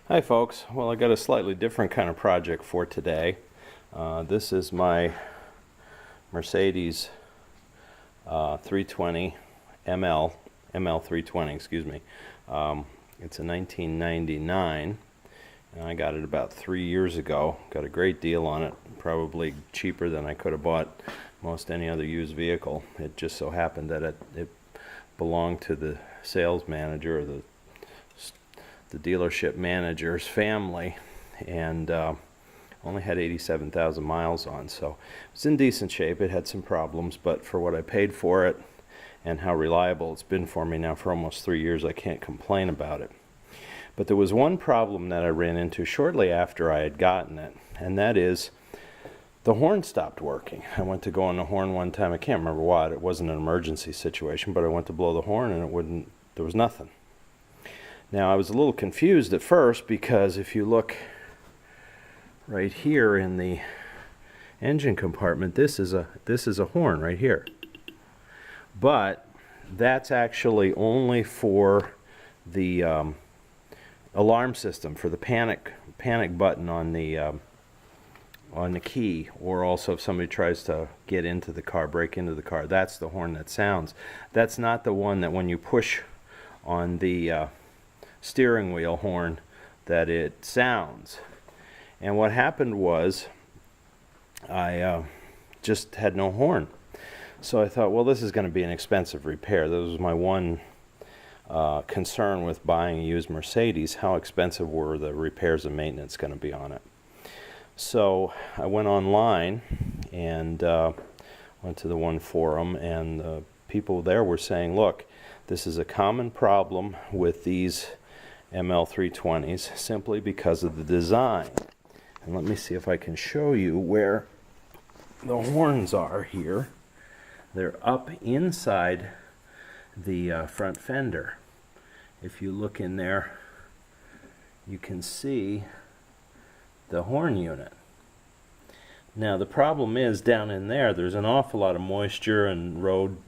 Hi folks, well I got a slightly different kind of project for today. This is my Mercedes 320 ML320, excuse me. It's a 1999 and I got it about 3 years ago. Got a great deal on it, probably cheaper than I could have bought most any other used vehicle. It just so happened that it belonged to the sales manager, or the dealership manager's family, and only had 87,000 miles on, so it's in decent shape. It had some problems, but for what I paid for it and how reliable it's been for me now for almost 3 years, I can't complain about it. But there was one problem that I ran into shortly after I had gotten it, and that is the horn stopped working. I went to go on the horn one time. I can't remember what. It wasn't an emergency situation, but I went to blow the horn and it wouldn't. There was nothing. Now I was a little confused at first, because if you look right here in the engine compartment, this is a horn right here. But that's actually only for the alarm system, for the panic button on the key, or also if somebody tries to get into the car, break into the car. That's the horn that sounds. That's not the one that when you push on the steering wheel horn that it sounds. And what happened was I just had no horn. So I thought, well, this is going to be an expensive repair. That was my one concern with buying a used Mercedes. How expensive were the repairs and maintenance going to be on it? So I went online and went to the one forum, and the people there were saying, look, this is a common problem with these ML320s simply because of the design. And let me see if I can show you where the horns are here. They're up inside the front fender. If you look in there, you can see the horn unit. Now the problem is, down in there, there's an awful lot of moisture and road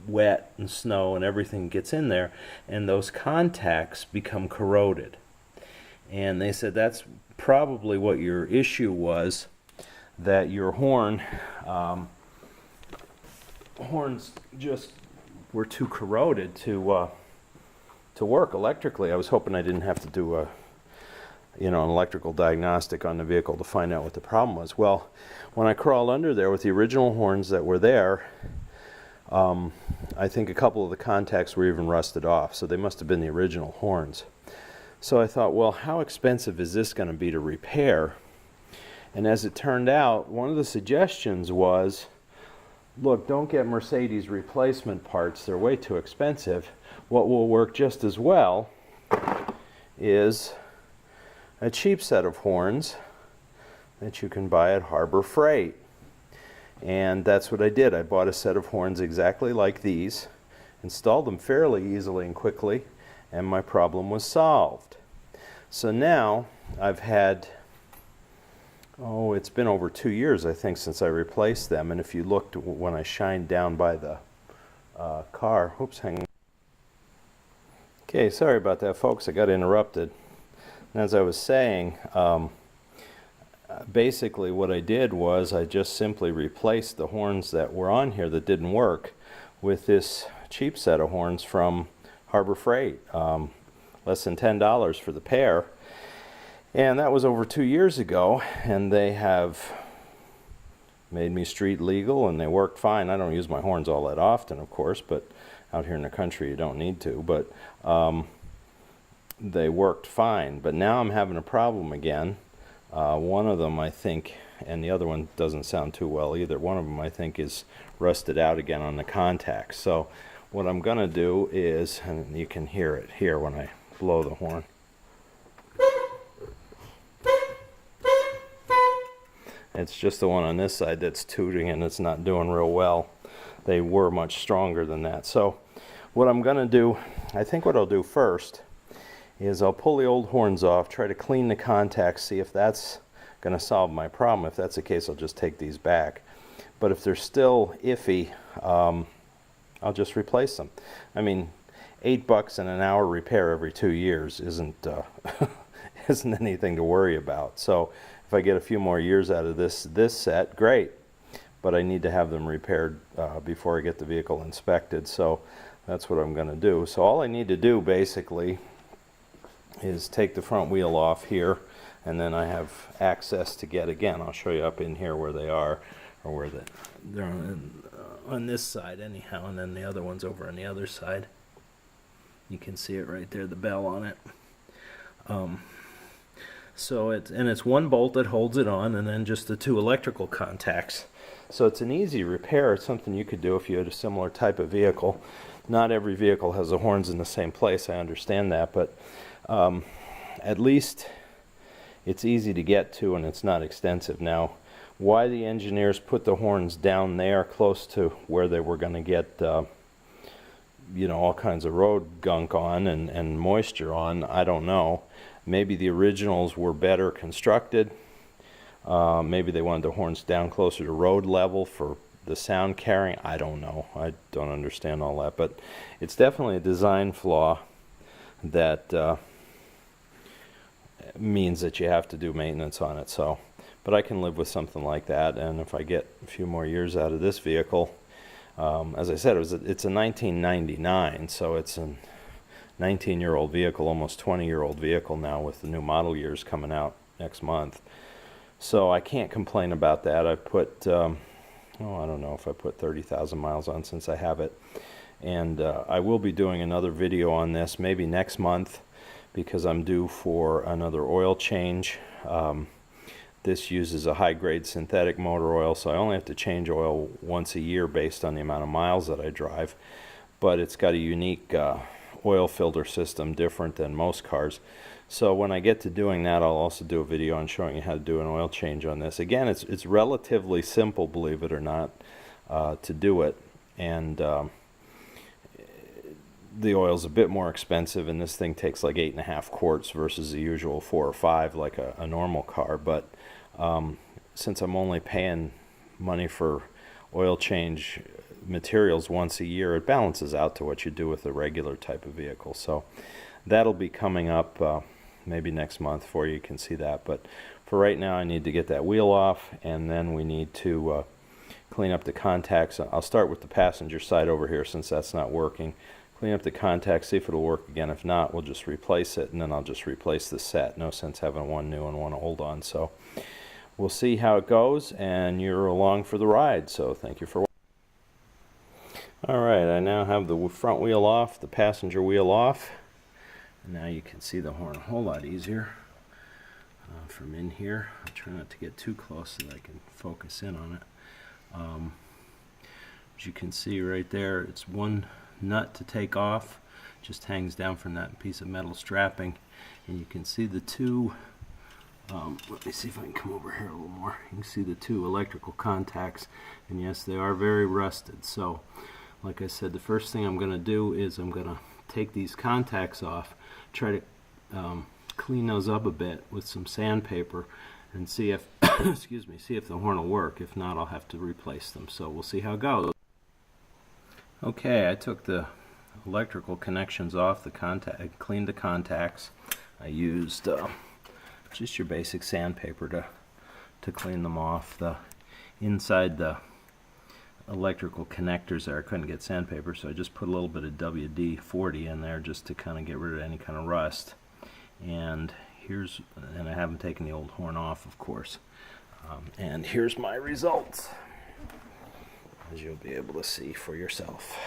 wet and snow and everything gets in there, and those contacts become corroded. And they said that's probably what your issue was, that your horns just were too corroded to work electrically. I was hoping I didn't have to do an electrical diagnostic on the vehicle to find out what the problem was. Well, when I crawled under there with the original horns that were there, I think a couple of the contacts were even rusted off, so they must have been the original horns. So I thought, well, how expensive is this going to be to repair? And as it turned out, one of the suggestions was, look, don't get Mercedes replacement parts. They're way too expensive. What will work just as well is a cheap set of horns that you can buy at Harbor Freight. And that's what I did. I bought a set of horns exactly like these, installed them fairly easily and quickly, and my problem was solved. So now I've had, it's been over 2 years, I think, since I replaced them. And if you looked when I shined down by the car, oops, hang on. Okay, sorry about that, folks. I got interrupted. And as I was saying, basically what I did was I just simply replaced the horns that were on here that didn't work with this cheap set of horns from Harbor Freight. Less than $10 for the pair. And that was over 2 years ago, and they have made me street legal and they worked fine. I don't use my horns all that often, of course, but out here in the country you don't need to, but they worked fine. But now I'm having a problem again. One of them, I think, and the other one doesn't sound too well either. One of them, I think, is rusted out again on the contacts. So what I'm going to do is, and you can hear it here when I blow the horn. It's just the one on this side that's tooting and it's not doing real well. They were much stronger than that. So what I'm going to do, I think what I'll do first is I'll pull the old horns off, try to clean the contacts, see if that's going to solve my problem. If that's the case, I'll just take these back. But if they're still iffy, I'll just replace them. I mean, $8 and an hour repair every 2 years isn't isn't anything to worry about. So if I get a few more years out of this set, great. But I need to have them repaired before I get the vehicle inspected. So that's what I'm going to do. So all I need to do basically is take the front wheel off here, and then I have access to get, again, I'll show you up in here where they are, or where they're on this side anyhow, and then the other one's over on the other side. You can see it right there, the bell on it. So it's one bolt that holds it on, and then just the two electrical contacts. So it's an easy repair. It's something you could do if you had a similar type of vehicle. Not every vehicle has the horns in the same place, I understand that, but at least it's easy to get to and it's not extensive. Now, why the engineers put the horns down there close to where they were going to get you know, all kinds of road gunk on and moisture on, I don't know. Maybe the originals were better constructed. Maybe they wanted the horns down closer to road level for the sound carrying. I don't know. I don't understand all that, but it's definitely a design flaw that means that you have to do maintenance on it. So, but I can live with something like that, and if I get a few more years out of this vehicle, as I said, it's a 1999, so it's a 19-year-old vehicle, almost 20-year-old vehicle now, with the new model years coming out next month. So I can't complain about that. I put, I don't know if I put 30,000 miles on since I have it. And I will be doing another video on this maybe next month, because I'm due for another oil change. This uses a high-grade synthetic motor oil, so I only have to change oil once a year based on the amount of miles that I drive. But it's got a unique oil filter system, different than most cars. So when I get to doing that, I'll also do a video on showing you how to do an oil change on this. Again, it's relatively simple, believe it or not, to do it. And the oil's a bit more expensive, and this thing takes like 8.5 quarts versus the usual 4 or 5 like a normal car. But since I'm only paying money for oil change materials once a year, it balances out to what you do with a regular type of vehicle. So that'll be coming up maybe next month for you. You can see that. But for right now, I need to get that wheel off, and then we need to clean up the contacts. I'll start with the passenger side over here since that's not working. Clean up the contacts, see if it'll work again. If not, we'll just replace it, and then I'll just replace the set. No sense having one new and one old on. So we'll see how it goes, and you're along for the ride. So thank you for watching. Alright, I now have the front wheel off, the passenger wheel off. And now you can see the horn a whole lot easier from in here. I'll try not to get too close so that I can focus in on it. As you can see right there, it's one nut to take off, just hangs down from that piece of metal strapping, and you can see the two let me see if I can come over here a little more. You can see the two electrical contacts, and yes, they are very rusted. So like I said, the first thing I'm going to do is I'm going to take these contacts off, try to clean those up a bit with some sandpaper, and see if excuse me, see if the horn will work. If not, I'll have to replace them. So we'll see how it goes. Okay, I took the electrical connections off the contact, cleaned the contacts. I used just your basic sandpaper to clean them off. The inside the electrical connectors there, I couldn't get sandpaper, so I just put a little bit of WD-40 in there just to kind of get rid of any kind of rust. And I haven't taken the old horn off, of course. And here's my results, as you'll be able to see for yourself.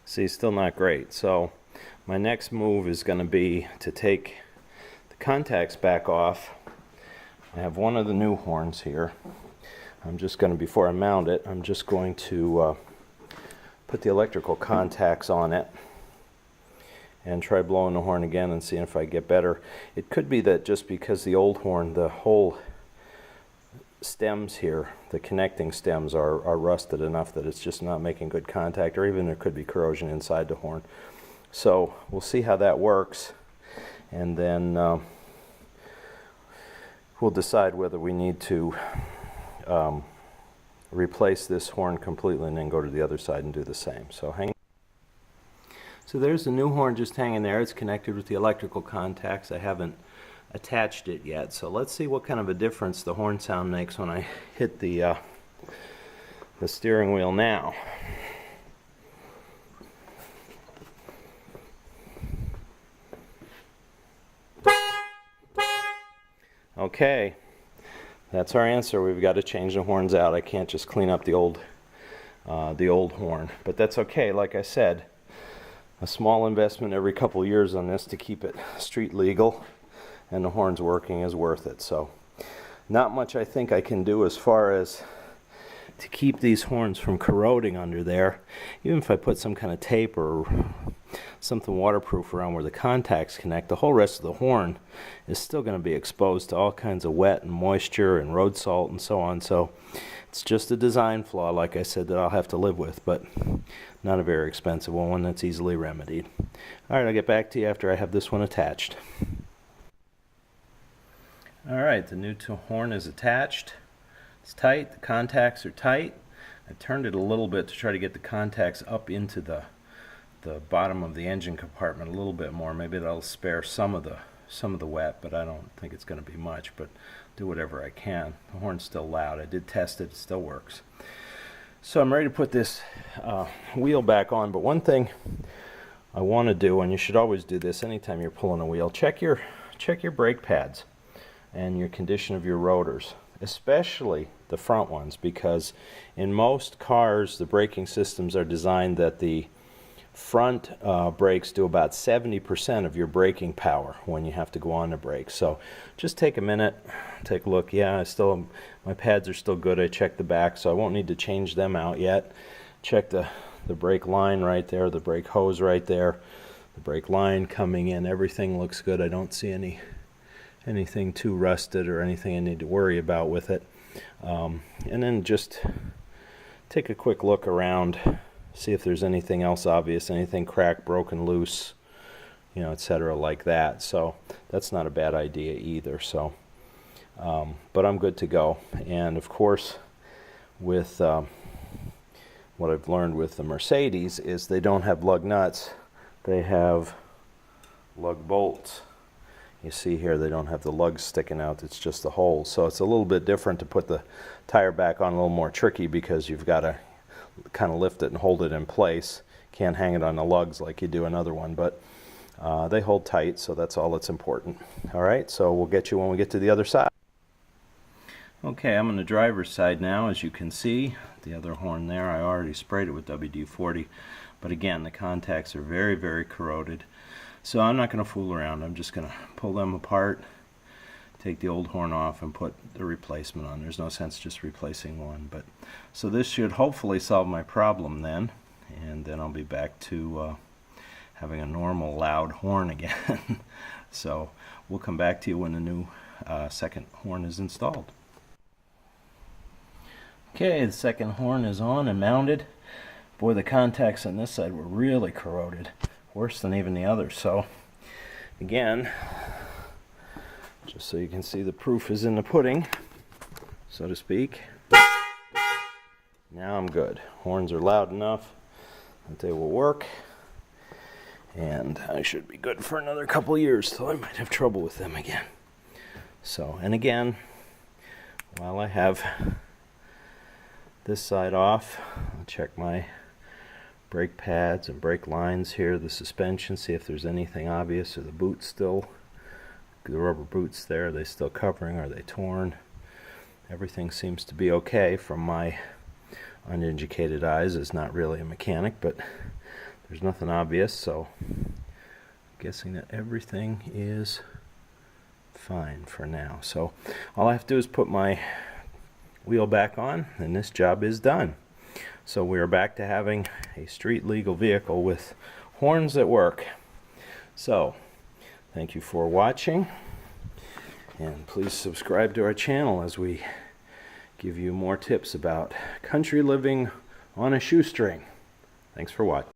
See, still not great. So my next move is going to be to take the contacts back off. I have one of the new horns here. I'm just going to, before I mount it, I'm just going to put the electrical contacts on it and try blowing the horn again and seeing if I get better. It could be that just because the old horn, the whole stems here, the connecting stems are rusted enough that it's just not making good contact, or even there could be corrosion inside the horn. So we'll see how that works, and then we'll decide whether we need to replace this horn completely and then go to the other side and do the same. So hang. So there's the new horn just hanging there. It's connected with the electrical contacts. I haven't attached it yet. So let's see what kind of a difference the horn sound makes when I hit the steering wheel now. Okay, that's our answer. We've got to change the horns out. I can't just clean up the old horn, but that's okay. Like I said, a small investment every couple of years on this to keep it street legal and the horns working is worth it. So not much I think I can do as far as to keep these horns from corroding under there. Even if I put some kind of tape or something waterproof around where the contacts connect, the whole rest of the horn is still going to be exposed to all kinds of wet and moisture and road salt and so on. So it's just a design flaw, like I said, that I'll have to live with, but not a very expensive one that's easily remedied. Alright, I'll get back to you after I have this one attached. Alright, the new horn is attached. It's tight, the contacts are tight. I turned it a little bit to try to get the contacts up into the bottom of the engine compartment a little bit more. Maybe that'll spare some of the wet, but I don't think it's going to be much, but do whatever I can. The horn's still loud. I did test it, it still works. So I'm ready to put this wheel back on, but one thing I want to do, and you should always do this anytime you're pulling a wheel, check your brake pads and your condition of your rotors, especially the front ones, because in most cars the braking systems are designed that the front brakes do about 70% of your braking power when you have to go on the brake. So just take a minute, take a look. Yeah, my pads are still good. I checked the back, so I won't need to change them out yet. Check the brake line right there, the brake hose right there, the brake line coming in. Everything looks good. I don't see anything too rusted or anything I need to worry about with it. And then just take a quick look around, see if there's anything else obvious, anything cracked, broken, loose, etc. like that. So that's not a bad idea either. So, but I'm good to go. And of course, with what I've learned with the Mercedes is they don't have lug nuts, they have lug bolts. You see here they don't have the lugs sticking out, it's just the holes. So it's a little bit different to put the tire back on, a little more tricky because you've got to kind of lift it and hold it in place. Can't hang it on the lugs like you do another one, but they hold tight, so that's all that's important. Alright, so we'll get you when we get to the other side. Okay, I'm on the driver's side now. As you can see, the other horn there, I already sprayed it with WD-40, but again, the contacts are very, very corroded. So I'm not going to fool around. I'm just going to pull them apart, take the old horn off, and put the replacement on. There's no sense just replacing one. But so this should hopefully solve my problem then, and then I'll be back to having a normal loud horn again. So we'll come back to you when the new second horn is installed. Okay, the second horn is on and mounted. Boy, the contacts on this side were really corroded, worse than even the others. So again, just so you can see, the proof is in the pudding, so to speak. Now I'm good. Horns are loud enough that they will work, and I should be good for another couple years, so I might have trouble with them again. So, and again, while I have this side off, I'll check my brake pads and brake lines here, the suspension, see if there's anything obvious. Are the boots still, the rubber boots there, are they still covering, are they torn? Everything seems to be okay from my uneducated eyes. Is not really a mechanic, but there's nothing obvious, so I'm guessing that everything is fine for now. So all I have to do is put my wheel back on, and this job is done. So we are back to having a street legal vehicle with horns that work. So thank you for watching, and please subscribe to our channel as we give you more tips about country living on a shoestring. Thanks for watching.